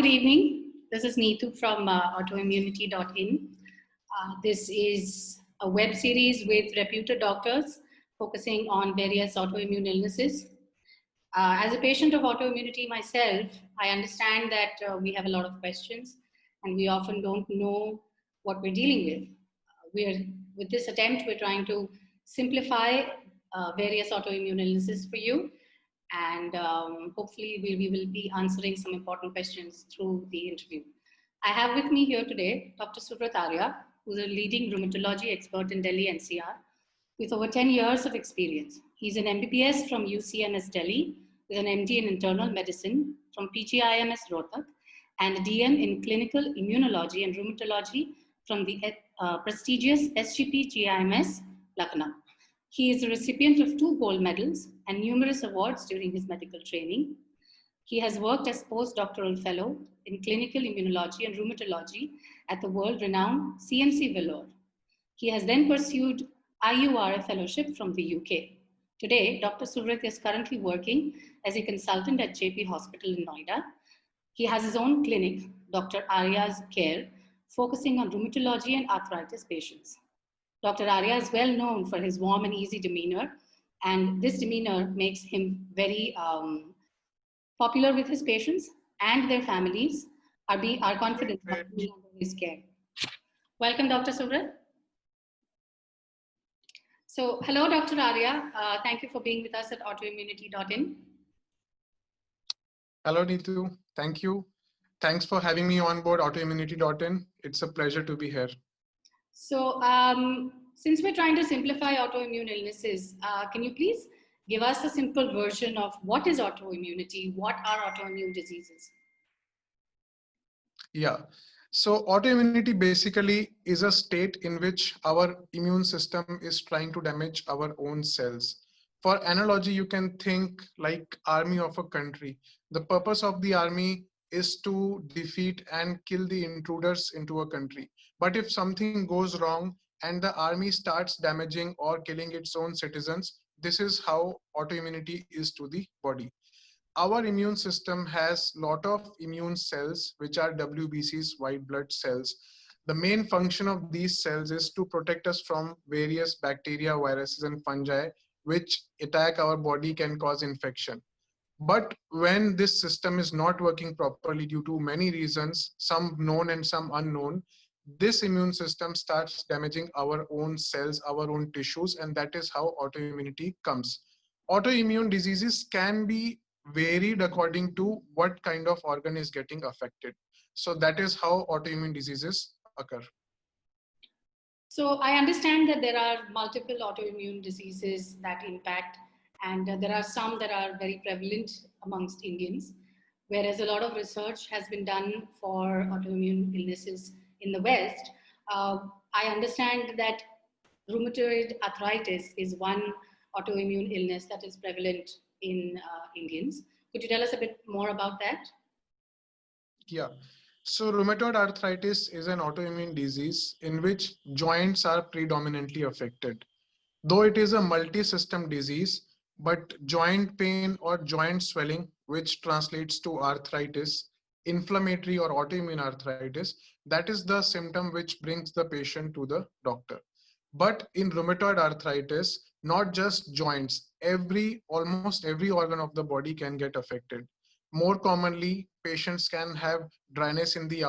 evening. This is Neetu from Autoimmunity.in. This is a web series with reputed doctors focusing on various autoimmune illnesses. As a patient of autoimmunity myself, I understand that we have a lot of questions and we often don't know what we're dealing with. With this attempt, we're trying to simplify various autoimmune illnesses for you. And hopefully we will be answering some important questions through the interview. I have with me here today Dr. Suvrat Arya, who's a leading rheumatology expert in Delhi NCR with over 10 years of experience. He's an MBBS from UCMS Delhi with an MD in internal medicine from PGIMS Rohtak and a DM in clinical immunology and rheumatology from the prestigious SGP GIMS Lucknow. He is a recipient of 2 gold medals and numerous awards during his medical training. He has worked as postdoctoral fellow in clinical immunology and rheumatology at the world-renowned CMC Vellore. He has then pursued IURA fellowship from the UK. Today, Dr. Suvrat is currently working as a consultant at JP Hospital in Noida. He has his own clinic, Dr. Arya's Care, focusing on rheumatology and arthritis patients. Dr. Arya is well known for his warm and easy demeanor, and this demeanor makes him very popular with his patients, and their families are confident about being under his care. Welcome, Dr. Suvrat. So, hello, Dr. Arya. Thank you for being with us at Autoimmunity.in. Hello, Neetu. Thank you. Thanks for having me on board Autoimmunity.in. It's a pleasure to be here. So, since we're trying to simplify autoimmune illnesses, can you please give us a simple version of what is autoimmunity? What are autoimmune diseases? Yeah. So autoimmunity basically is a state in which our immune system is trying to damage our own cells. For analogy, you can think like army of a country. The purpose of the army is to defeat and kill the intruders into a country. But if something goes wrong and the army starts damaging or killing its own citizens, this is how autoimmunity is to the body. Our immune system has a lot of immune cells, which are WBCs, white blood cells. The main function of these cells is to protect us from various bacteria, viruses, and fungi, which attack our body, can cause infection. But when this system is not working properly due to many reasons, some known and some unknown, this immune system starts damaging our own cells, our own tissues, and that is how autoimmunity comes. Autoimmune diseases can be varied according to what kind of organ is getting affected. So that is how autoimmune diseases occur. So I understand that there are multiple autoimmune diseases that impact, and there are some that are very prevalent amongst Indians, whereas a lot of research has been done for autoimmune illnesses in the West. I understand that rheumatoid arthritis is one autoimmune illness that is prevalent in Indians. Could you tell us a bit more about that? Yeah. So rheumatoid arthritis is an autoimmune disease in which joints are predominantly affected. Though it is a multi-system disease, but joint pain or joint swelling, which translates to arthritis, inflammatory or autoimmune arthritis, that is the symptom which brings the patient to the doctor. But in rheumatoid arthritis, not just joints, almost every organ of the body can get affected. More commonly, patients can have dryness in the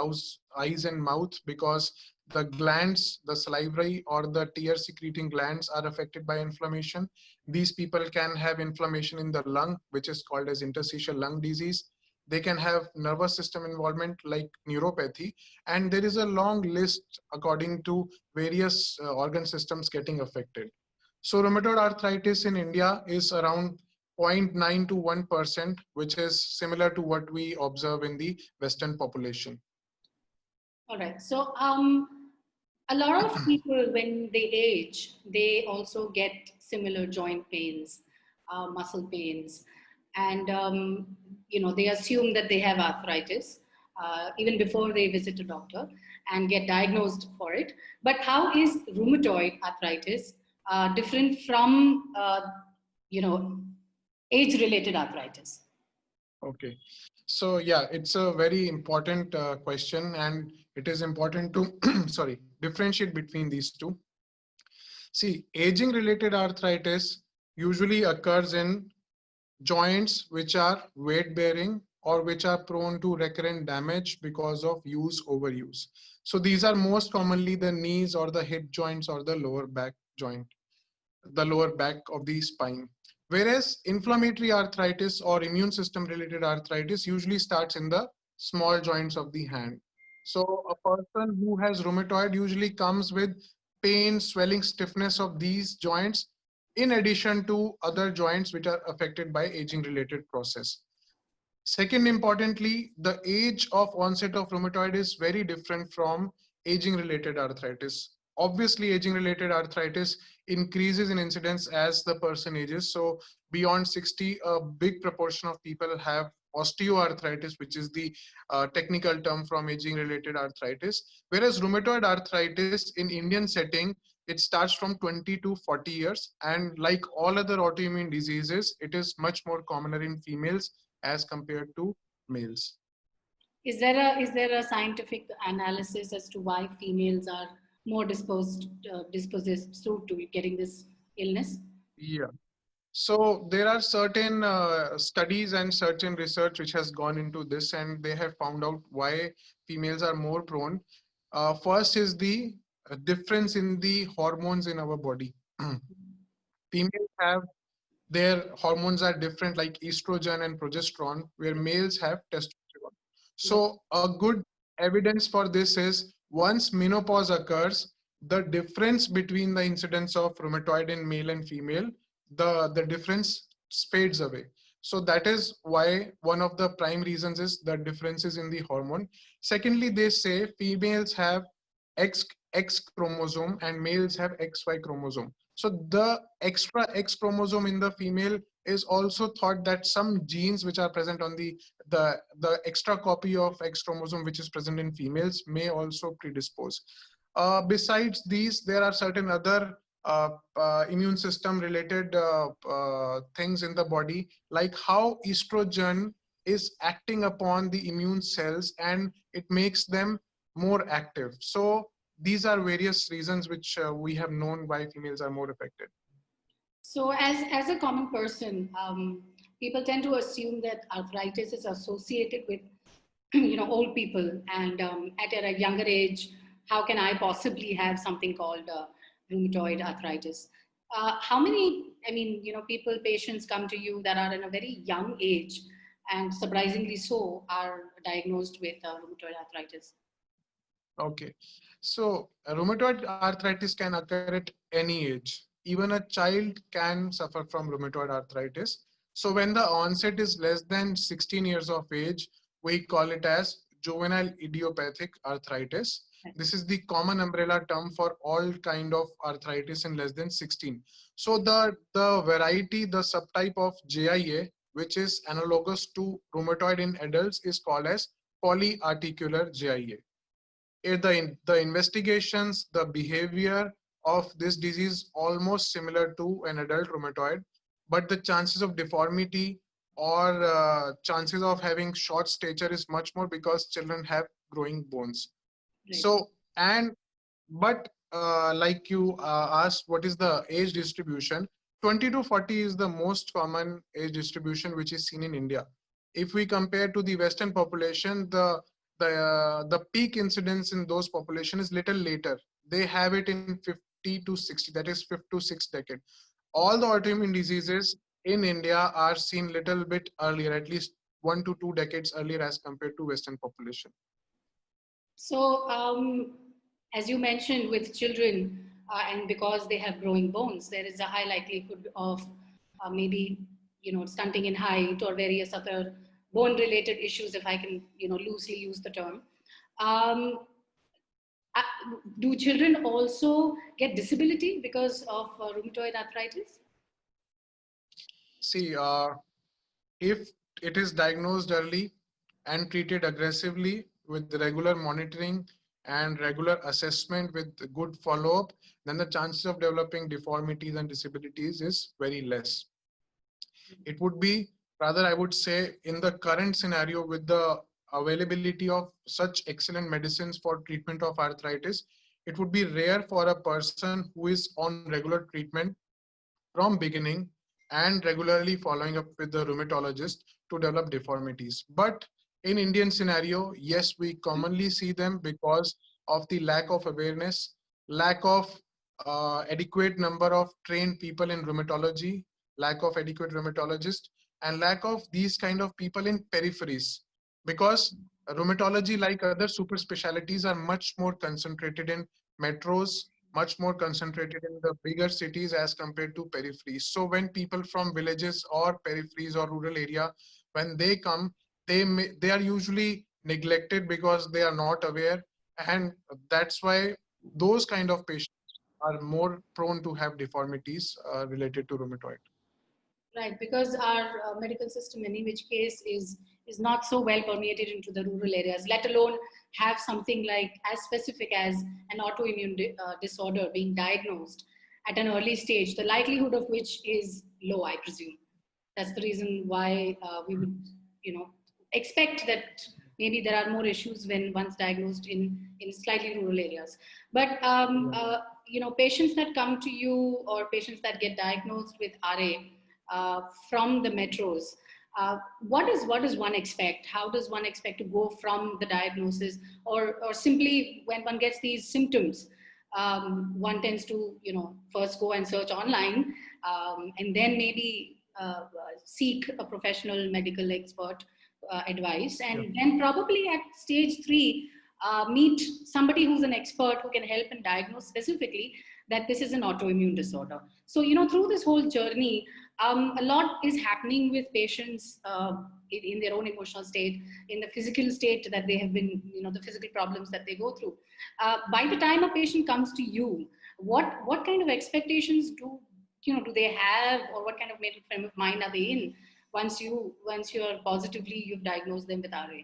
eyes and mouth because the glands, the salivary or the tear secreting glands are affected by inflammation. These people can have inflammation in the lung, which is called as interstitial lung disease. They can have nervous system involvement like neuropathy, and there is a long list according to various organ systems getting affected. So rheumatoid arthritis in India is around 0.9 to 1%, which is similar to what we observe in the Western population. All right. So a lot of people, when they age, they also get similar joint pains, muscle pains, and they assume that they have arthritis even before they visit a doctor and get diagnosed for it. But how is rheumatoid arthritis different from age-related arthritis? Okay. So yeah, it's a very important question, and it is important to sorry, differentiate between these two. See, aging related arthritis usually occurs in joints which are weight bearing or which are prone to recurrent damage because of overuse. So these are most commonly the knees or the hip joints or the lower back joint, the lower back of the spine. Whereas inflammatory arthritis or immune system related arthritis usually starts in the small joints of the hand. So a person who has rheumatoid usually comes with pain, swelling, stiffness of these joints in addition to other joints which are affected by aging related process. Second, importantly, the age of onset of rheumatoid is very different from aging related arthritis. Obviously, aging related arthritis increases in incidence as the person ages. So, beyond 60, a big proportion of people have osteoarthritis, which is the technical term from aging related arthritis. Whereas rheumatoid arthritis in Indian setting, it starts from 20 to 40 years. And like all other autoimmune diseases, it is much more commoner in females as compared to males. Is there a scientific analysis as to why females are more disposed to getting this illness? Yeah. So there are certain studies and certain research which has gone into this, and they have found out why females are more prone. First is the difference in the hormones in our body. Females have their hormones are different, like estrogen and progesterone, where males have testosterone. Right. So a good evidence for this is once menopause occurs, the difference between the incidence of rheumatoid in male and female, the difference fades away. So that is why one of the prime reasons is the differences in the hormone. Secondly, they say females have X chromosome and males have XY chromosome. So the extra X chromosome in the female is also thought that some genes which are present on the extra copy of X chromosome which is present in females may also predispose. Besides these, there are certain other immune system related things in the body, like how estrogen is acting upon the immune cells and it makes them more active. So these are various reasons which we have known why females are more affected. So, as a common person, people tend to assume that arthritis is associated with old people, and at a younger age, how can I possibly have something called rheumatoid arthritis? How many, people, patients come to you that are in a very young age, and surprisingly so, are diagnosed with rheumatoid arthritis? Okay. So rheumatoid arthritis can occur at any age. Even a child can suffer from rheumatoid arthritis. So when the onset is less than 16 years of age, we call it as juvenile idiopathic arthritis. This is the common umbrella term for all kind of arthritis in less than 16. So the variety, the subtype of JIA, which is analogous to rheumatoid in adults, is called as polyarticular JIA. The investigations, the behavior of this disease almost similar to an adult rheumatoid, but the chances of deformity or chances of having short stature is much more because children have growing bones. Right. So, and but like you asked, what is the age distribution? 20 to 40 is the most common age distribution which is seen in India. If we compare to the Western population, the peak incidence in those population is little later. They have it in 50 to 60, that is 5th to 6th decade. All the autoimmune diseases in India are seen little bit earlier, at least 1 to 2 decades earlier as compared to Western population. So, as you mentioned, with children, and because they have growing bones, there is a high likelihood of maybe stunting in height or various other bone-related issues, if I can loosely use the term. Um, uh, do children also get disability because of rheumatoid arthritis? See, if it is diagnosed early and treated aggressively with regular monitoring and regular assessment with good follow-up, then the chances of developing deformities and disabilities is very less. It would be Rather, I would say in the current scenario with the availability of such excellent medicines for treatment of arthritis, it would be rare for a person who is on regular treatment from beginning and regularly following up with the rheumatologist to develop deformities. But in Indian scenario, yes, we commonly see them because of the lack of awareness, lack of adequate number of trained people in rheumatology, lack of adequate rheumatologists, and lack of these kind of people in peripheries. Because rheumatology, like other super specialties, are much more concentrated in metros, much more concentrated in the bigger cities as compared to peripheries. So when people from villages or peripheries or rural area, when they come, they are usually neglected because they are not aware, and that's why those kind of patients are more prone to have deformities related to rheumatoid. Right, because our medical system, in which case, is not so well permeated into the rural areas, let alone have something like as specific as an autoimmune disorder being diagnosed at an early stage, the likelihood of which is low, I presume. That's the reason why we would, expect that maybe there are more issues when once diagnosed in slightly rural areas. But patients that come to you or patients that get diagnosed with RA from the metros, what does one expect? How does one expect to go from the diagnosis, or simply when one gets these symptoms, one tends to first go and search online, and then maybe seek a professional medical expert advice, Yeah. and then probably at stage 3 meet somebody who's an expert who can help and diagnose specifically that this is an autoimmune disorder. So through this whole journey, a lot is happening with patients in their own emotional state, in the physical state that they have been, the physical problems that they go through. By the time a patient comes to you, what kind of expectations do they have, or what kind of mental frame of mind are they in once you've diagnosed them with RA?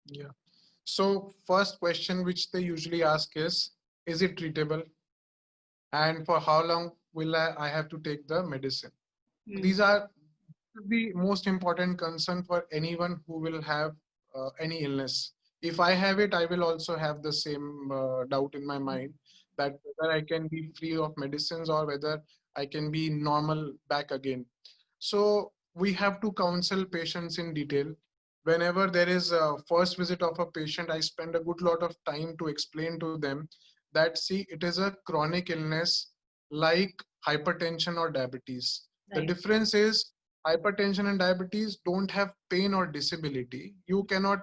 Yeah. So first question which they usually ask is it treatable? And for how long will I have to take the medicine? These Mm. are the most important concern for anyone who will have any illness. If I have it, I will also have the same doubt in my mind that whether I can be free of medicines or whether I can be normal back again. So we have to counsel patients in detail. Whenever there is a first visit of a patient, I spend a good lot of time to explain to them that, see, it is a chronic illness like hypertension or diabetes. The Right. difference is hypertension and diabetes don't have pain or disability. You cannot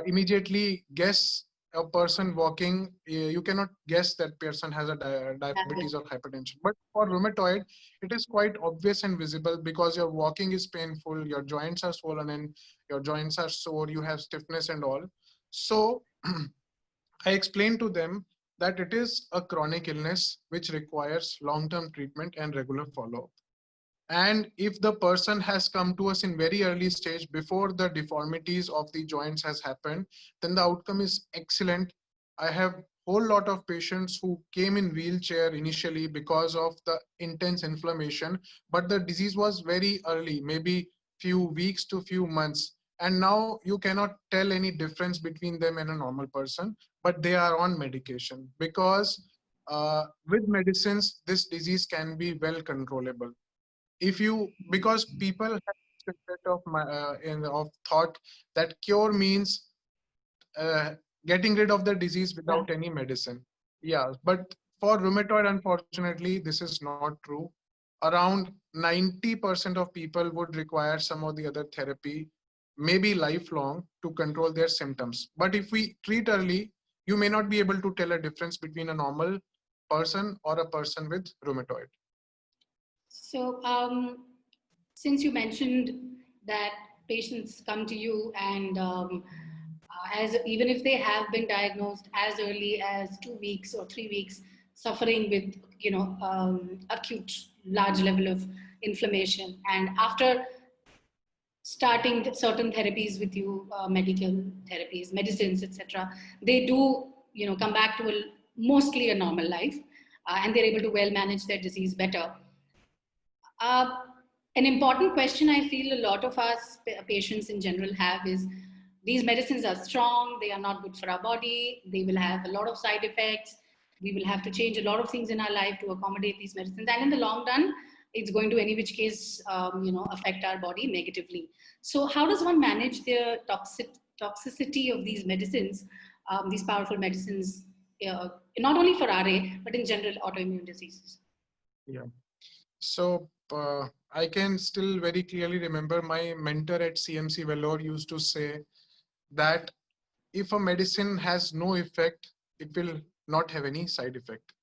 immediately guess a person walking, you cannot guess that person has a diabetes or hypertension. But for rheumatoid, it is quite obvious and visible because your walking is painful, your joints are swollen and your joints are sore, you have stiffness and all. So I explained to them that it is a chronic illness which requires long-term treatment and regular follow-up. And if the person has come to us in very early stage before the deformities of the joints has happened, then the outcome is excellent. I have whole lot of patients who came in wheelchair initially because of the intense inflammation, but the disease was very early, maybe few weeks to few months. And now you cannot tell any difference between them and a normal person, but they are on medication because with medicines, this disease can be well controllable. If you, because people have this concept of of thought that cure means uh, getting rid of the disease Yeah. without any medicine. Yeah, but for rheumatoid, unfortunately, this is not true. Around 90% of people would require some or the other therapy, maybe lifelong, to control their symptoms. But if we treat early, you may not be able to tell a difference between a normal person or a person with rheumatoid. So, since you mentioned that patients come to you and as even if they have been diagnosed as early as 2 weeks or 3 weeks, suffering with acute large level of inflammation, and after starting certain therapies with you, medical therapies, medicines, etc., they do come back to mostly a normal life, and they're able to well manage their disease better. Uh, An important question I feel a lot of us patients in general have is, these medicines are strong, they are not good for our body, they will have a lot of side effects, we will have to change a lot of things in our life to accommodate these medicines, and in the long run it's going to, any which case, affect our body negatively. So how does one manage the toxicity of these medicines, these powerful medicines, not only for RA but in general autoimmune diseases? Yeah. So I can still very clearly remember my mentor at CMC Vellore used to say that if a medicine has no effect, it will not have any side effect.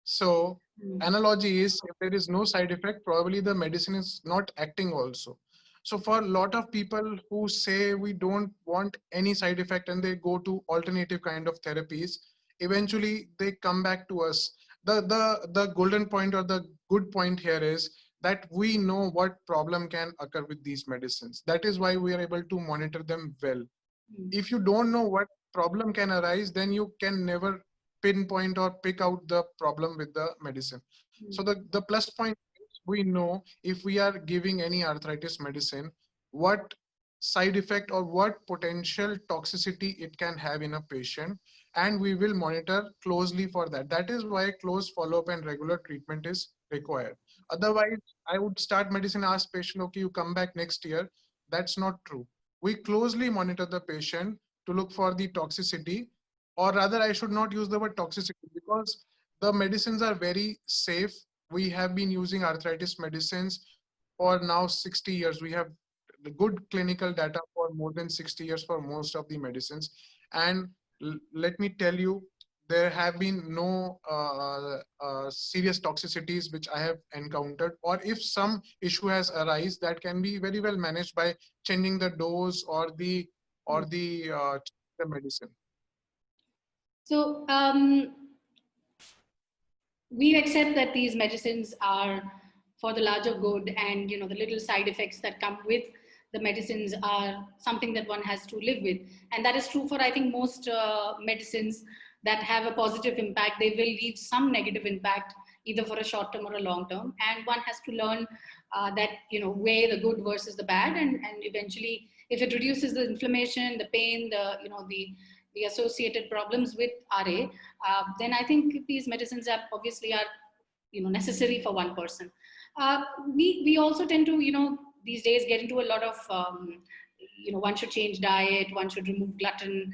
So analogy is, if there is no side effect, probably the medicine is not acting also. So for a lot of people who say we don't want any side effect and they go to alternative kind of therapies, eventually they come back to us. The golden point or the good point here is that we know what problem can occur with these medicines. That is why we are able to monitor them well. If you don't know what problem can arise, then you can never pinpoint or pick out the problem with the medicine. So the plus point is, we know if we are giving any arthritis medicine, what side effect or what potential toxicity it can have in a patient, and we will monitor closely for that. That is why close follow-up and regular treatment is required. Otherwise, I would start medicine, ask patient, okay, you come back next year. That's not true. We closely monitor the patient to look for the toxicity, or rather I should not use the word toxicity, because the medicines are very safe. We have been using arthritis medicines for now 60 years. We have the good clinical data for more than 60 years for most of the medicines. And let me tell you, there have been no serious toxicities which I have encountered, or if some issue has arisen, that can be very well managed by changing the dose or the medicine. So we accept that these medicines are for the larger good, and the little side effects that come with the medicines are something that one has to live with, and that is true for, I think, most medicines that have a positive impact. They will leave some negative impact, either for a short term or a long term, and one has to learn that, weigh the good versus the bad, and eventually, if it reduces the inflammation, the pain, the associated problems with RA, then I think these medicines are obviously are necessary for one person. We also tend to these days get into a lot of one should change diet, one should remove gluten.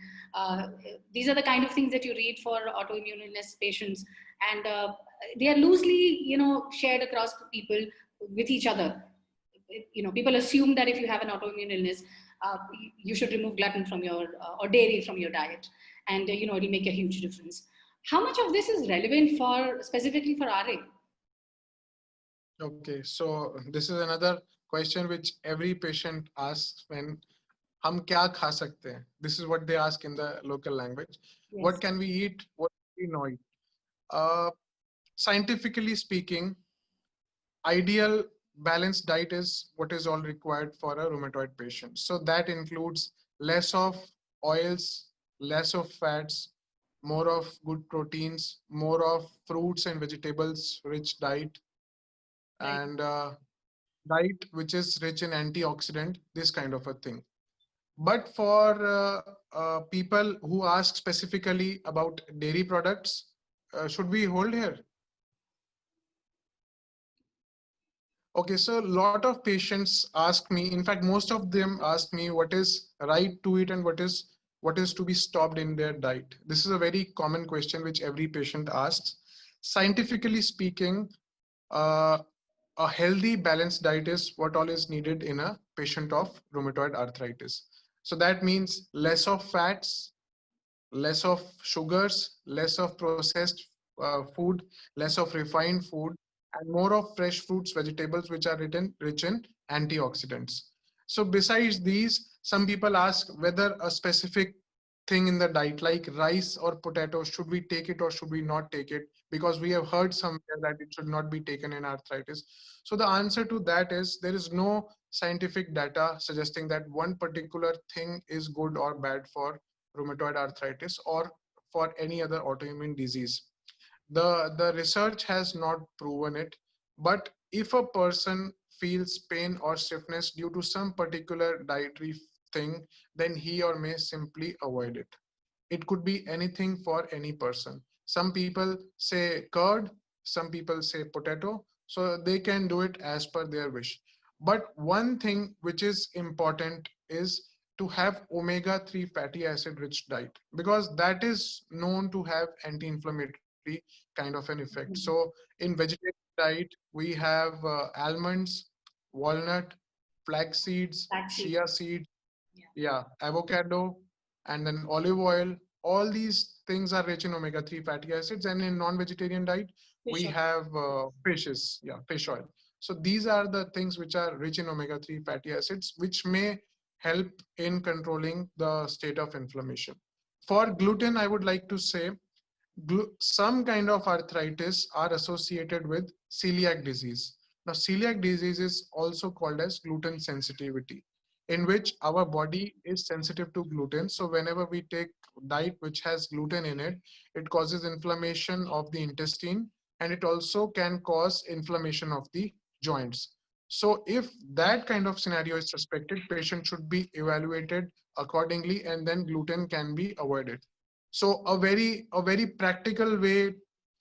These are the kind of things that you read for autoimmune illness patients, and they are loosely shared across people with each other. People assume that if you have an autoimmune illness, you should remove gluten from your or dairy from your diet, and it'll make a huge difference. How much of this is relevant for specifically for RA? Okay, so this is another question which every patient asks when हम क्या खा सकते हैं? This is what they ask in the local language. Yes. What can we eat? What can we not eat? Scientifically speaking, ideal balanced diet is what is all required for a rheumatoid patient. So that includes less of oils, less of fats, more of good proteins, more of fruits and vegetables rich diet, and diet which is rich in antioxidant, this kind of a thing. But for people who ask specifically about dairy products, should we hold here? Okay, so a lot of patients ask me, in fact, most of them ask me what is right to eat and what is to be stopped in their diet. This is a very common question which every patient asks. Scientifically speaking, a healthy balanced diet is what all is needed in a patient of rheumatoid arthritis. So that means less of fats, less of sugars, less of processed food, less of refined food, and more of fresh fruits, vegetables, which are rich in antioxidants. So besides these, some people ask whether a specific thing in the diet like rice or potato, should we take it or should we not take it? Because we have heard somewhere that it should not be taken in arthritis. So the answer to that is there is no scientific data suggesting that one particular thing is good or bad for rheumatoid arthritis or for any other autoimmune disease. The research has not proven it, but if a person feels pain or stiffness due to some particular dietary thing, then he or may simply avoid it. It could be anything for any person. Some people say curd, some people say potato, so they can do it as per their wish. But one thing which is important is to have omega-3 fatty acid rich diet, because that is known to have anti-inflammatory kind of an effect. So in vegetarian diet, we have almonds, walnut, flax seeds, Flaxseed. chia seeds, Yeah. yeah, avocado, and then olive oil. All these things are rich in omega-3 fatty acids. And in non-vegetarian diet, Fish we oil. have fishes, yeah, fish oil. So these are the things which are rich in omega-3 fatty acids, which may help in controlling the state of inflammation. For gluten, I would like to say some kind of arthritis are associated with celiac disease. Now, celiac disease is also called as gluten sensitivity, in which our body is sensitive to gluten. So whenever we take diet which has gluten in it, it causes inflammation of the intestine, and it also can cause inflammation of the joints. So if that kind of scenario is suspected, patient should be evaluated accordingly, and then gluten can be avoided. So a very practical way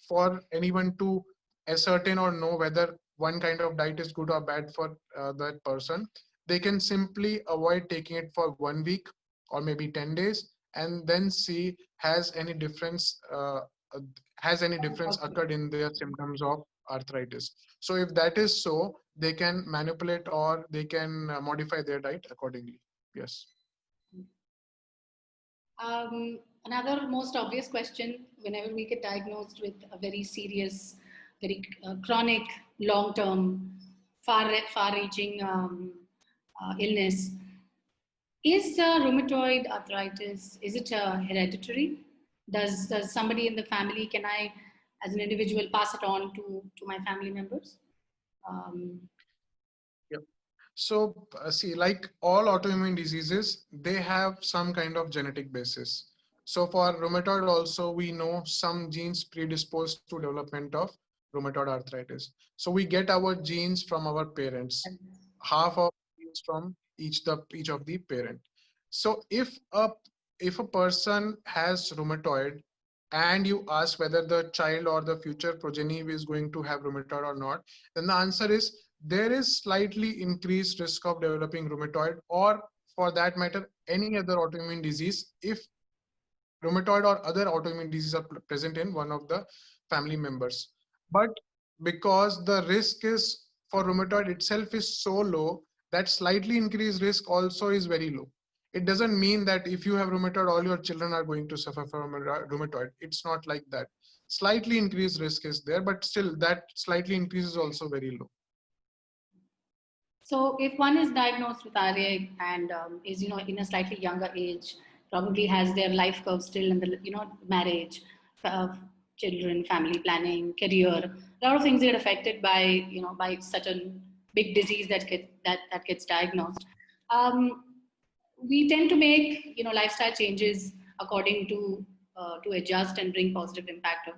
for anyone to ascertain or know whether one kind of diet is good or bad for that person, they can simply avoid taking it for 1 week or maybe 10 days, and then see uh, has any difference Okay. occurred in their symptoms of arthritis. So if that is so, they can manipulate or they can modify their diet accordingly. Yes. Another most obvious question whenever we get diagnosed with a very serious, very chronic, long term, far reaching illness is rheumatoid arthritis, is it hereditary? Does somebody in the family, can I, as an individual, pass it on to my family members? Um, Yep. So, see, like all autoimmune diseases, they have some kind of genetic basis. So, for rheumatoid, also, we know some genes predisposed to development of rheumatoid arthritis. So, we get our genes from our parents, half of genes from each of the parent. So, if a person has rheumatoid, and you ask whether the child or the future progeny is going to have rheumatoid or not, then the answer is there is slightly increased risk of developing rheumatoid, or for that matter, any other autoimmune disease, if rheumatoid or other autoimmune diseases are present in one of the family members. But because the risk is for rheumatoid itself is so low, that slightly increased risk also is very low. It doesn't mean that if you have rheumatoid, all your children are going to suffer from rheumatoid. It's not like that. Slightly increased risk is there, but still that slightly increase is also very low. So if one is diagnosed with RA and is in a slightly younger age, probably has their life curve still in the marriage, uh, children, family planning, career, a lot of things get affected by by such a big disease that gets diagnosed. Um, we tend to make lifestyle changes according to adjust and bring positive impact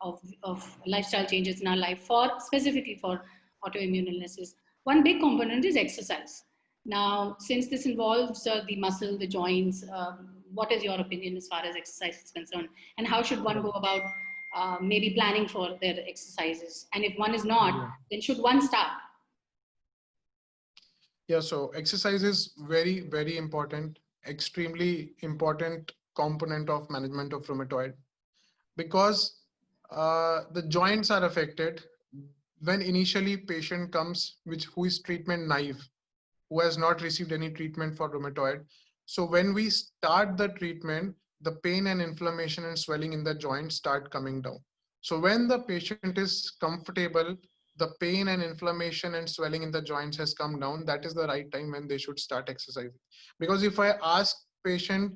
of lifestyle changes in our life for specifically for autoimmune illnesses. One big component is exercise. Now, since this involves the muscle, the joints, what is your opinion as far as exercise is concerned, and how should one Yeah. go about maybe planning for their exercises? And if one is not, Yeah. then should one start? Yeah, so exercise is very, very important, extremely important component of management of rheumatoid, because the joints are affected when initially patient comes which who is treatment naive, who has not received any treatment for rheumatoid. So when we start the treatment, the pain and inflammation and swelling in the joint start coming down. So when the patient is comfortable, the pain and inflammation and swelling in the joints has come down, that is the right time when they should start exercising. Because if I ask patient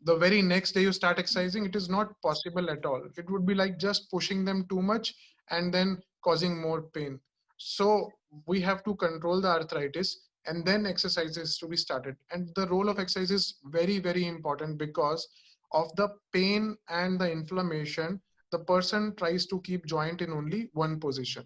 the very next day you start exercising, it is not possible at all. It would be like just pushing them too much and then causing more pain. So we have to control the arthritis, and then exercises to be started. And the role of exercise is very, very important, because of the pain and the inflammation, the person tries to keep joint in only one position.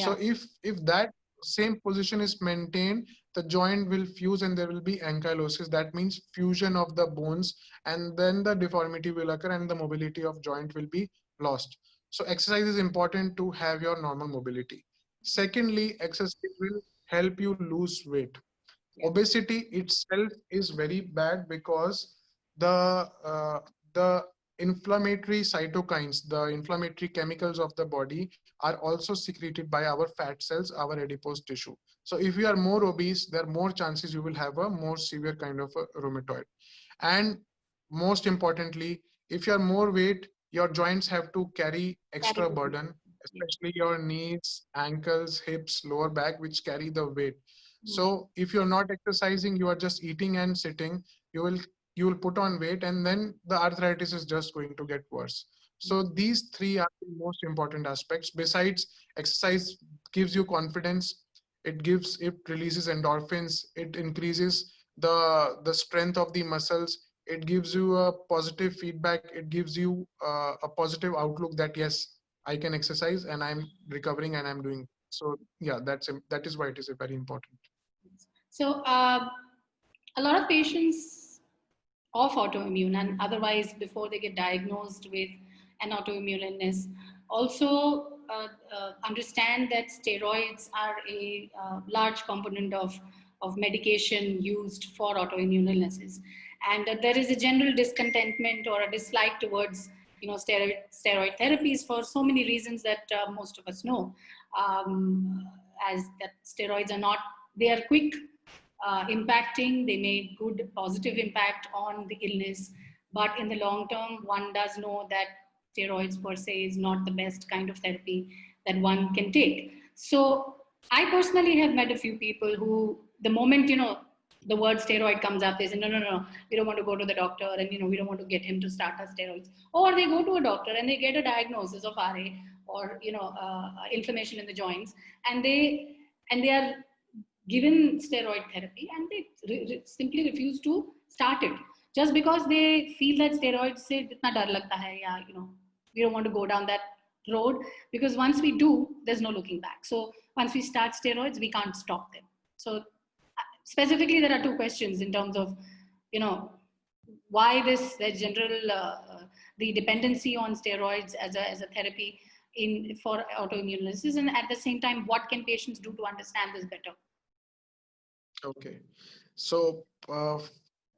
So Yeah. if that same position is maintained, the joint will fuse and there will be ankylosis. That means fusion of the bones, and then the deformity will occur and the mobility of joint will be lost. So exercise is important to have your normal mobility. Secondly, exercise will help you lose weight. Yeah. Obesity itself is very bad because the inflammatory cytokines, the inflammatory chemicals of the body are also secreted by our fat cells, our adipose tissue. So if you are more obese, there are more chances you will have a more severe kind of a rheumatoid. And most importantly, if you are more weight, your joints have to carry That is extra burden, yeah. especially your knees, ankles, hips, lower back, which carry the weight. Mm. So if you're not exercising, you are just eating and sitting, you will you will put on weight, and then the arthritis is just going to get worse. So these three are the most important aspects. Besides, exercise gives you confidence, it releases endorphins, it increases the strength of the muscles, it gives you a positive feedback, it gives you a positive outlook that yes, I can exercise and I'm recovering and I'm doing. So yeah, that is why it is very important. So, a lot of patients of autoimmune and otherwise before they get diagnosed with an autoimmune illness also understand that steroids are a large component of medication used for autoimmune illnesses, and there is a general discontentment or a dislike towards steroid therapies for so many reasons that most of us know, as that steroids are not, they are quick impacting, they make good positive impact on the illness, but in the long term one does know that steroids per se is not the best kind of therapy that one can take. So I personally have met a few people who, the moment the word steroid comes up, they say no, we don't want to go to the doctor, and we don't want to get him to start us steroids. Or they go to a doctor and they get a diagnosis of RA, or inflammation in the joints, and they are given steroid therapy, and they simply refuse to start it just because they feel that steroids se itna dar lagta hai, ya we don't want to go down that road, because once we do, there's no looking back. So once we start steroids, we can't stop them. So specifically, there are two questions in terms of why this the general the dependency on steroids as a therapy in for autoimmune illnesses, and at the same time, what can patients do to understand this better? Okay. So,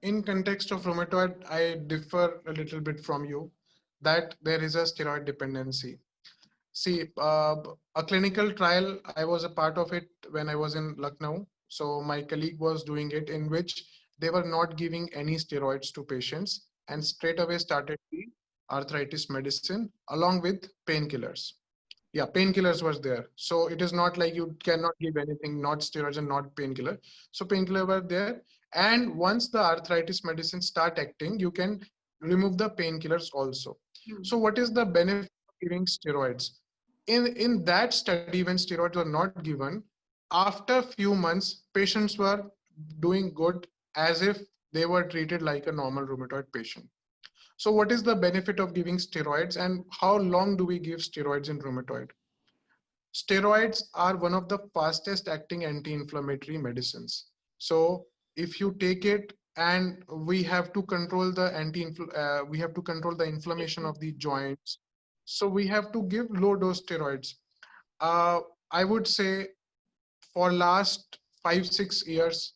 in context of rheumatoid, I differ a little bit from you that there is a steroid dependency. See, a clinical trial, I was a part of it when I was in Lucknow. So my colleague was doing it, in which they were not giving any steroids to patients and straight away started the arthritis medicine along with painkillers. Yeah, painkillers was there. So it is not like you cannot give anything, not steroids and not painkiller. So painkiller were there. And once the arthritis medicine start acting, you can remove the painkillers also. So what is the benefit of giving steroids? In that study, when steroids were not given, after few months, patients were doing good as if they were treated like a normal rheumatoid patient. So what is the benefit of giving steroids, and how long do we give steroids in rheumatoid? Steroids are one of the fastest acting anti-inflammatory medicines. So if you take it, and we have to control the we have to control the inflammation of the joints. So we have to give low dose steroids. I would say for last 5 6 years,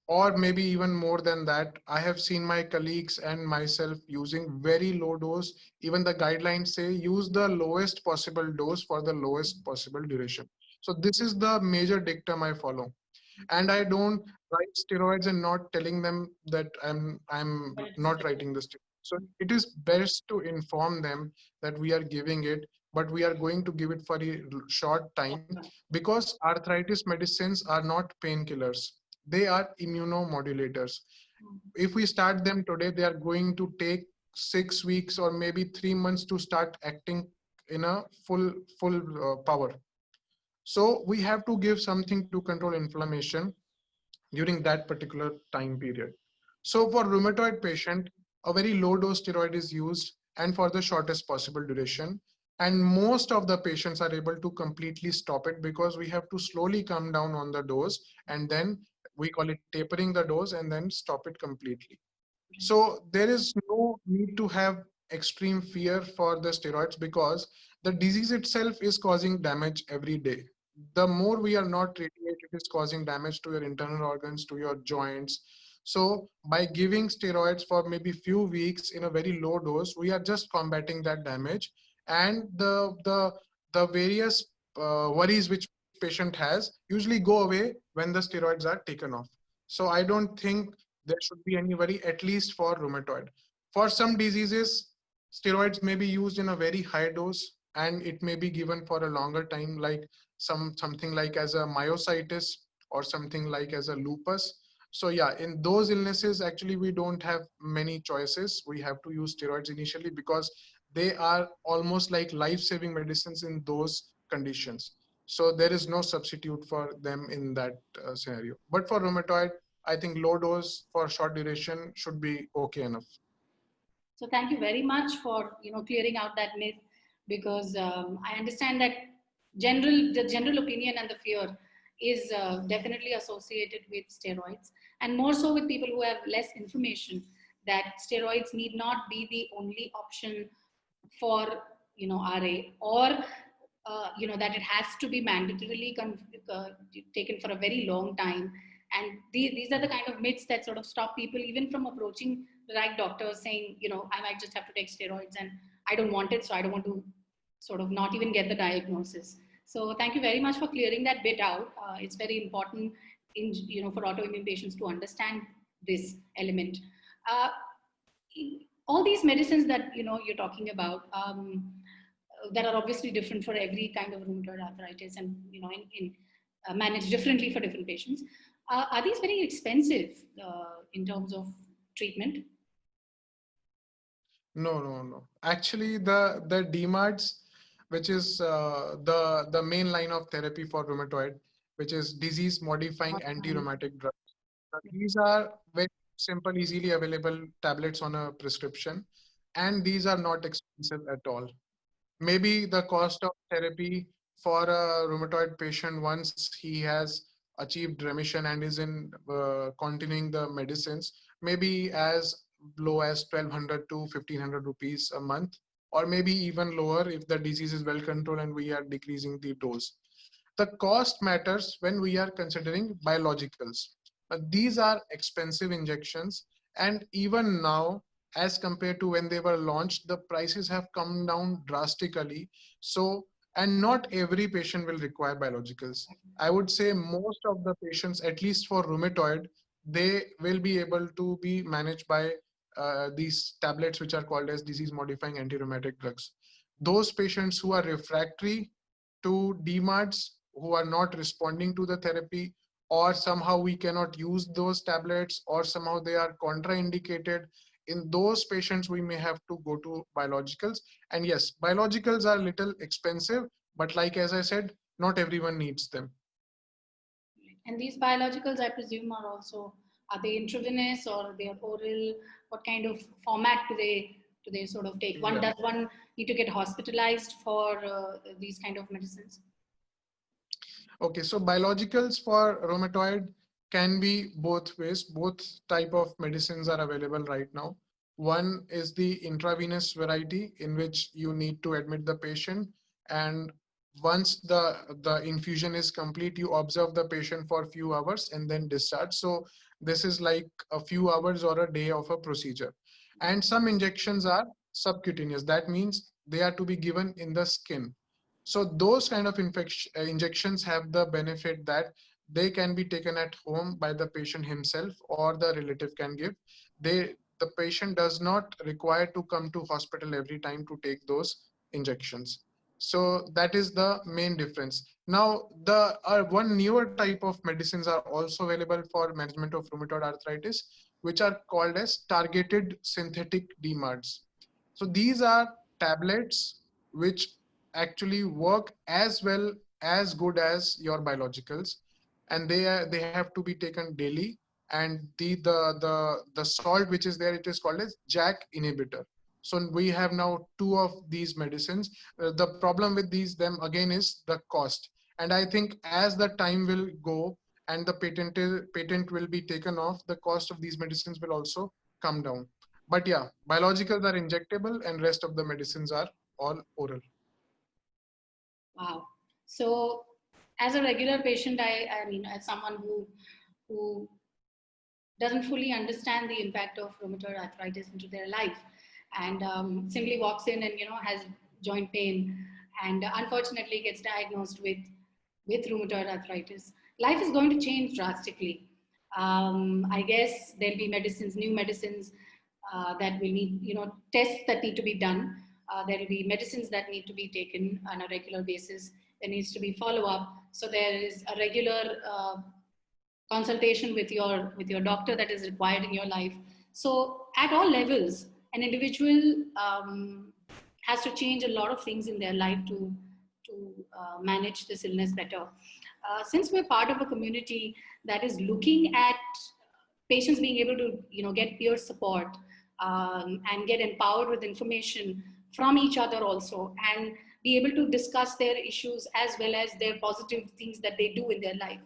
or maybe even more than that, I have seen my colleagues and myself using very low dose. Even the guidelines say use the lowest possible dose for the lowest possible duration. So this is the major dictum I follow. And I don't write steroids and not telling them that I'm not writing the steroids. So it is best to inform them that we are giving it, but we are going to give it for a short time, because arthritis medicines are not painkillers. They are immunomodulators. If we start them today, they are going to take 6 weeks or maybe 3 months to start acting in a full power. So we have to give something to control inflammation during that particular time period. So for rheumatoid patient, a very low dose steroid is used and for the shortest possible duration. And most of the patients are able to completely stop it because we have to slowly come down on the dose, and then we call it tapering the dose and then stop it completely. So there is no need to have extreme fear for the steroids because the disease itself is causing damage every day. The more we are not treating it, it is causing damage to your internal organs, to your joints. So by giving steroids for maybe few weeks in a very low dose, we are just combating that damage, and the various worries which patient has usually go away when the steroids are taken off. So I don't think there should be any worry, at least for rheumatoid. For some diseases, steroids may be used in a very high dose and it may be given for a longer time, like something like as a myositis or something like as a lupus. So yeah, in those illnesses, actually, we don't have many choices. We have to use steroids initially because they are almost like life-saving medicines in those conditions. So there is no substitute for them in that scenario. But for rheumatoid, I think low dose for short duration should be okay enough. So thank you very much for clearing out that myth, because I understand that the general opinion and the fear is definitely associated with steroids, and more so with people who have less information, that steroids need not be the only option for RA, or that it has to be mandatorily taken for a very long time. And these are the kind of myths that sort of stop people even from approaching the right doctors, saying, I might just have to take steroids and I don't want it, so I don't want to sort of not even get the diagnosis. So thank you very much for clearing that bit out. It's very important for autoimmune patients to understand this element. Uh, all these medicines that you're talking about, that are obviously different for every kind of rheumatoid arthritis, and managed differently for different patients. Are these very expensive in terms of treatment? No, no, no. Actually, the DMARDs, which is the main line of therapy for rheumatoid, which is disease-modifying anti-rheumatic drugs. These are very simple, easily available tablets on a prescription, and these are not expensive at all. Maybe the cost of therapy for a rheumatoid patient, once he has achieved remission and is in continuing the medicines, maybe as low as 1200 to 1500 rupees a month, or maybe even lower if the disease is well controlled and we are decreasing the dose. The cost matters when we are considering biologicals. These are expensive injections, and even now, as compared to when they were launched, the prices have come down drastically. So, and not every patient will require biologicals. I would say most of the patients, at least for rheumatoid, they will be able to be managed by these tablets, which are called as disease-modifying anti-rheumatic drugs. Those patients who are refractory to DMARDs, who are not responding to the therapy, or somehow we cannot use those tablets, or somehow they are contraindicated, in those patients we may have to go to biologicals. And yes, biologicals are a little expensive, but like as I said, not everyone needs them. And these biologicals, I presume, are they intravenous or they are oral? What kind of format do they sort of take? Yeah. Does one need to get hospitalized for these kind of medicines? Okay, so biologicals for rheumatoid can be both ways. Both type of medicines are available right now. One is the intravenous variety, in which you need to admit the patient, and once the infusion is complete, you observe the patient for a few hours and then discharge. So this is like a few hours or a day of a procedure. And some injections are subcutaneous. That means they are to be given in the skin. So those kind of injections have the benefit that they can be taken at home by the patient himself, or the relative can give. The patient does not require to come to hospital every time to take those injections. So that is the main difference. Now, the one newer type of medicines are also available for management of rheumatoid arthritis, which are called as targeted synthetic DMARDs. So these are tablets which actually work as well, as good as your biologicals, and they have to be taken daily. And the salt which is there, it is called as JAK inhibitor. So we have now two of these medicines. The problem with them again is the cost. And I think as the time will go and the patent will be taken off, the cost of these medicines will also come down. But yeah, biologicals are injectable and rest of the medicines are all oral. Wow. So, as a regular patient, I mean, as someone who doesn't fully understand the impact of rheumatoid arthritis into their life, and simply walks in and has joint pain, and unfortunately gets diagnosed with rheumatoid arthritis, life is going to change drastically. I guess there'll be medicines, new medicines that will need, tests that need to be done. There will be medicines that need to be taken on a regular basis. There needs to be follow up. So there is a regular consultation with your doctor that is required in your life. So at all levels, an individual has to change a lot of things in their life to manage this illness better. Since we're part of a community that is looking at patients being able to get peer support, and get empowered with information from each other also, and be able to discuss their issues as well as their positive things that they do in their life,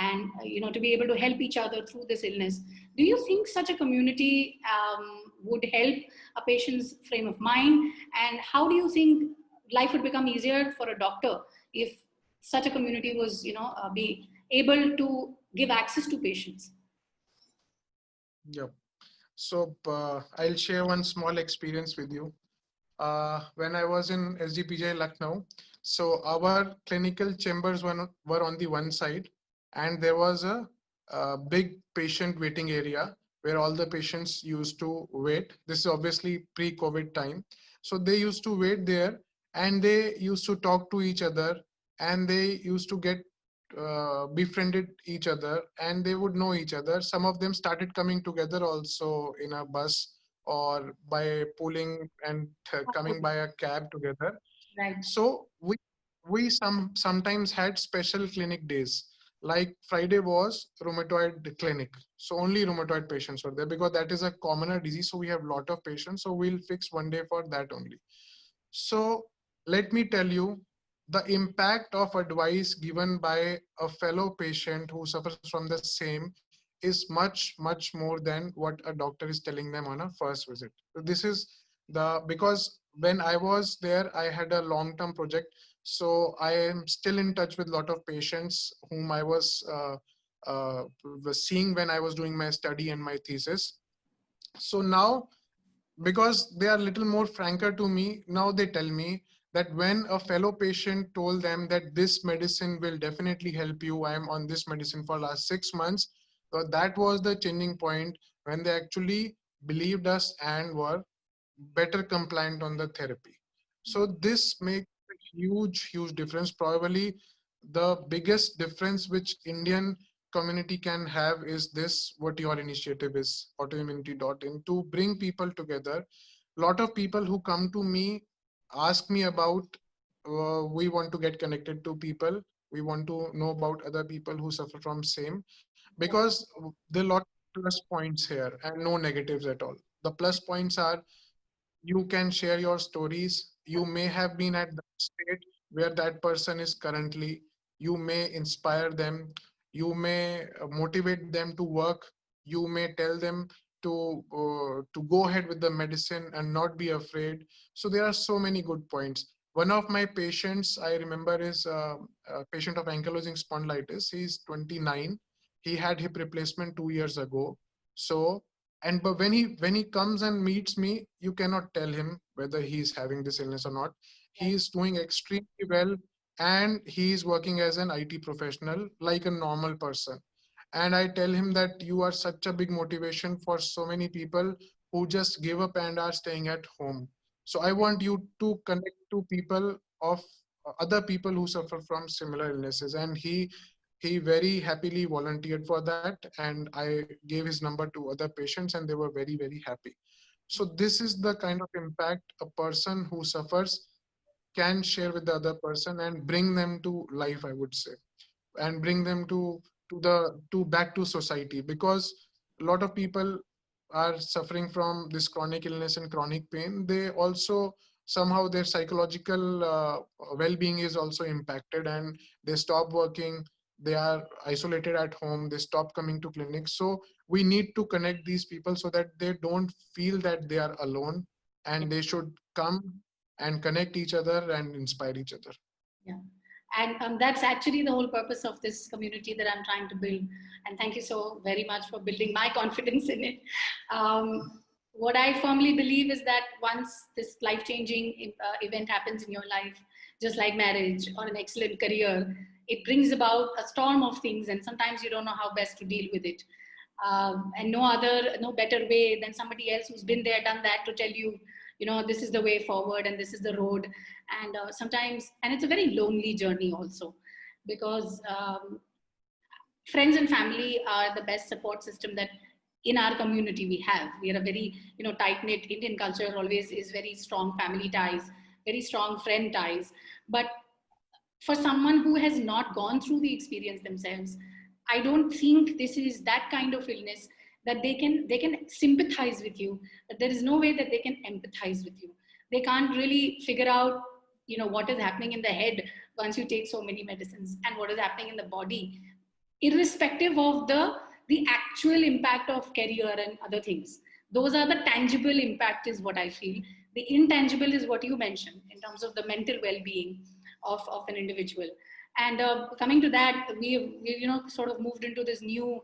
and to be able to help each other through this illness. Do you think such a community would help a patient's frame of mind, and how do you think life would become easier for a doctor if such a community was be able to give access to patients? Yep. So I'll share one small experience with you. When I was in SGPJ Lucknow, so our clinical chambers were on the one side, and there was a big patient waiting area where all the patients used to wait. This is obviously pre-COVID time. So they used to wait there and they used to talk to each other, and they used to get befriended each other, and they would know each other. Some of them started coming together also in a bus or by pooling and coming by a cab together. Right. So we sometimes had special clinic days. Like Friday was rheumatoid clinic, so only rheumatoid patients were there because that is a commoner disease. So we have a lot of patients, so we'll fix one day for that only. So let me tell you, the impact of advice given by a fellow patient who suffers from the same is much, much more than what a doctor is telling them on a first visit. So this is because when I was there, I had a long-term project. So I am still in touch with a lot of patients whom I was seeing when I was doing my study and my thesis. So now, because they are a little more franker to me, now they tell me that when a fellow patient told them that this medicine will definitely help you, I am on this medicine for last 6 months, so that was the changing point when they actually believed us and were better compliant on the therapy. So this makes a huge, huge difference. Probably the biggest difference which Indian community can have is this, what your initiative is, autoimmunity.in, to bring people together. A lot of people who come to me ask me about, we want to get connected to people. We want to know about other people who suffer from same, because there are a lot of plus points here and no negatives at all. The plus points are you can share your stories. You may have been at that state where that person is currently. You may inspire them. You may motivate them to work. You may tell them to go ahead with the medicine and not be afraid. So there are so many good points. One of my patients I remember is a patient of ankylosing spondylitis. He's 29. He had hip replacement 2 years ago. So, and but when he comes and meets me, you cannot tell him whether he's having this illness or not. He is doing extremely well, and he is working as an IT professional like a normal person. And I tell him that you are such a big motivation for so many people who just give up and are staying at home. So I want you to connect to people of other people who suffer from similar illnesses. And he very happily volunteered for that, and I gave his number to other patients and they were very, very happy. So this is the kind of impact a person who suffers can share with the other person and bring them to life, I would say, and bring them to back to society. Because a lot of people are suffering from this chronic illness and chronic pain, they also somehow their psychological well-being is also impacted, and they stop working, they are isolated at home, they stop coming to clinics. So we need to connect these people so that they don't feel that they are alone, Yeah. and they should come and connect each other and inspire each other. Yeah. And that's actually the whole purpose of this community that I'm trying to build. And thank you so very much for building my confidence in it. What I firmly believe is that once this life changing event happens in your life, just like marriage or an excellent career, it brings about a storm of things, and sometimes you don't know how best to deal with it. And no better way than somebody else who's been there, done that, to tell you, this is the way forward and this is the road. And sometimes, and it's a very lonely journey also, because friends and family are the best support system that in our community we have. We are a very, tight knit. Indian culture always is very strong family ties, very strong friend ties. But for someone who has not gone through the experience themselves, I don't think this is that kind of illness that they can sympathize with you, but there is no way that they can empathize with you. They can't really figure out, what is happening in the head once you take so many medicines, and what is happening in the body, irrespective of the actual impact of career and other things. Those are the tangible impact, is what I feel. The intangible is what you mentioned in terms of the mental well-being of an individual. And coming to that, we sort of moved into this new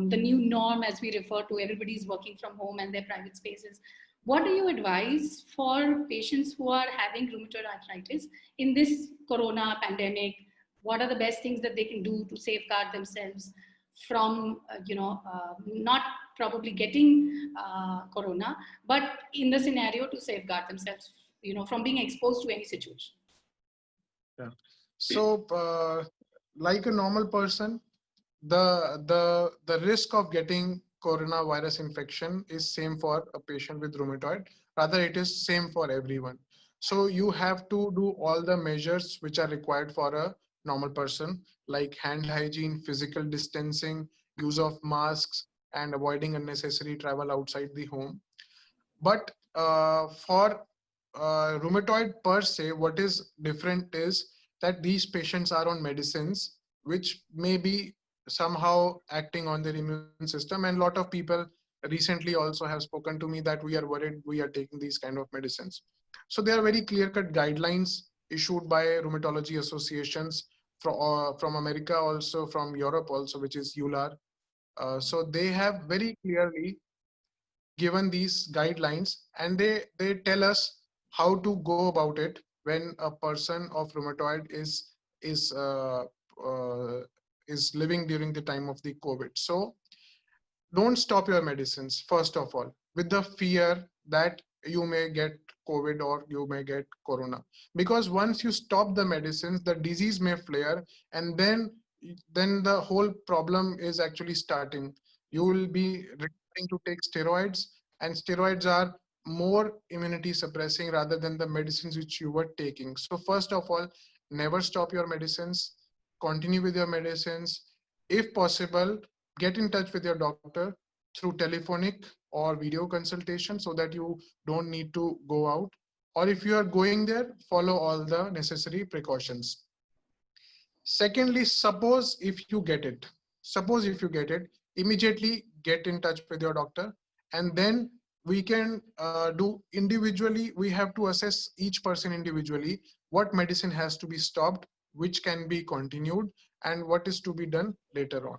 the new norm, as we refer to. Everybody's working from home and their private spaces. What do you advise for patients who are having rheumatoid arthritis in this corona pandemic? What are the best things that they can do to safeguard themselves from not probably getting corona, but in the scenario to safeguard themselves, from being exposed to any situation? Yeah. So, like a normal person, the risk of getting coronavirus infection is same for a patient with rheumatoid. Rather, it is same for everyone. So you have to do all the measures which are required for a normal person, like hand hygiene, physical distancing, use of masks, and avoiding unnecessary travel outside the home. But for rheumatoid per se, what is different is that these patients are on medicines which may be somehow acting on their immune system. And a lot of people recently also have spoken to me that we are worried we are taking these kind of medicines. So there are very clear-cut guidelines issued by rheumatology associations from America, also from Europe also, which is EULAR. So they have very clearly given these guidelines, and they tell us how to go about it when a person of rheumatoid is uh, uh, is living during the time of the COVID. So don't stop your medicines, first of all, with the fear that you may get COVID or you may get corona. Because once you stop the medicines, the disease may flare, and then the whole problem is actually starting. You will be requiring to take steroids, and steroids are more immunity suppressing rather than the medicines which you were taking. So first of all, never stop your medicines, continue with your medicines. If possible, get in touch with your doctor through telephonic or video consultation so that you don't need to go out. Or if you are going there, follow all the necessary precautions. Secondly, suppose if you get it, immediately get in touch with your doctor, and then we can do individually. We have to assess each person individually, what medicine has to be stopped, which can be continued, and what is to be done later on.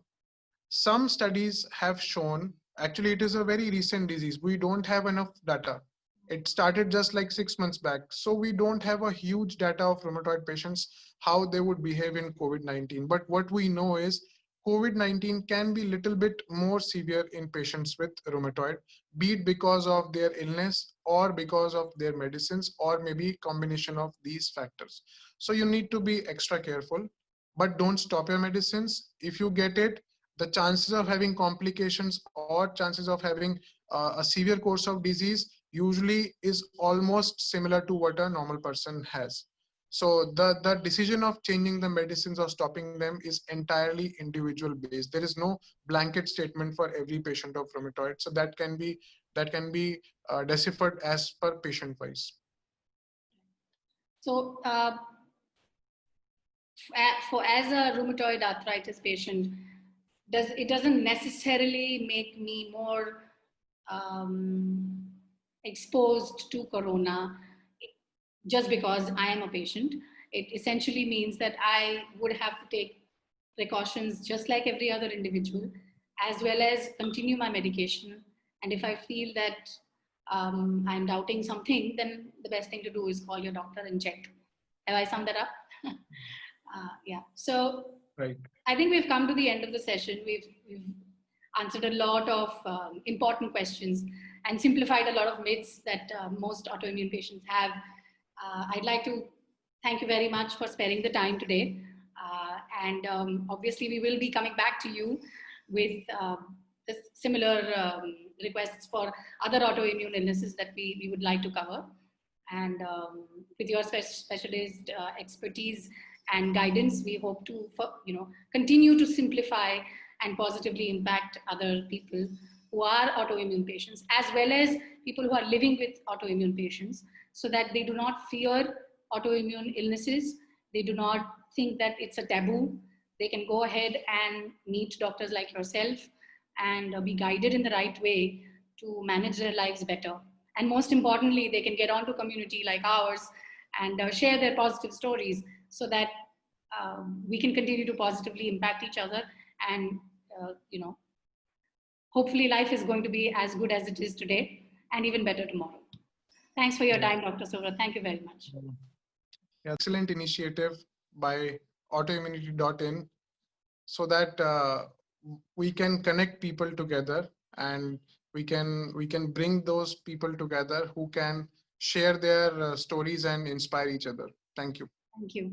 Some studies have shown, actually it is a very recent disease, we don't have enough data. It started just like 6 months back, so we don't have a huge data of rheumatoid patients how they would behave in COVID-19. But what we know is COVID-19 can be little bit more severe in patients with rheumatoid, be it because of their illness or because of their medicines, or maybe combination of these factors. So you need to be extra careful, but don't stop your medicines. If you get it, the chances of having complications or chances of having a severe course of disease usually is almost similar to what a normal person has. So the decision of changing the medicines or stopping them is entirely individual based. There is no blanket statement for every patient of rheumatoid. So that can be deciphered as per patient wise. So, for as a rheumatoid arthritis patient, it doesn't necessarily make me more exposed to corona just because I am a patient. It essentially means that I would have to take precautions just like every other individual, as well as continue my medication. And if I feel that I'm doubting something, then the best thing to do is call your doctor and check. Have I summed that up? Yeah. So Right. I think we've come to the end of the session. We've answered a lot of important questions and simplified a lot of myths that most autoimmune patients have. I'd like to thank you very much for sparing the time today. And obviously, we will be coming back to you with similar requests for other autoimmune illnesses that we would like to cover. And with your specialist expertise and guidance, we hope to continue to simplify and positively impact other people who are autoimmune patients, as well as people who are living with autoimmune patients, so that they do not fear autoimmune illnesses. They do not think that it's a taboo. They can go ahead and meet doctors like yourself and be guided in the right way to manage their lives better. And most importantly, they can get onto community like ours and share their positive stories, so that we can continue to positively impact each other. And hopefully life is going to be as good as it is today and even better tomorrow. Thanks for your time, Dr. Suvrat. Thank you very much. Yeah, excellent initiative by Autoimmunity.in, so that we can connect people together, and we can bring those people together who can share their stories and inspire each other. Thank you. Thank you.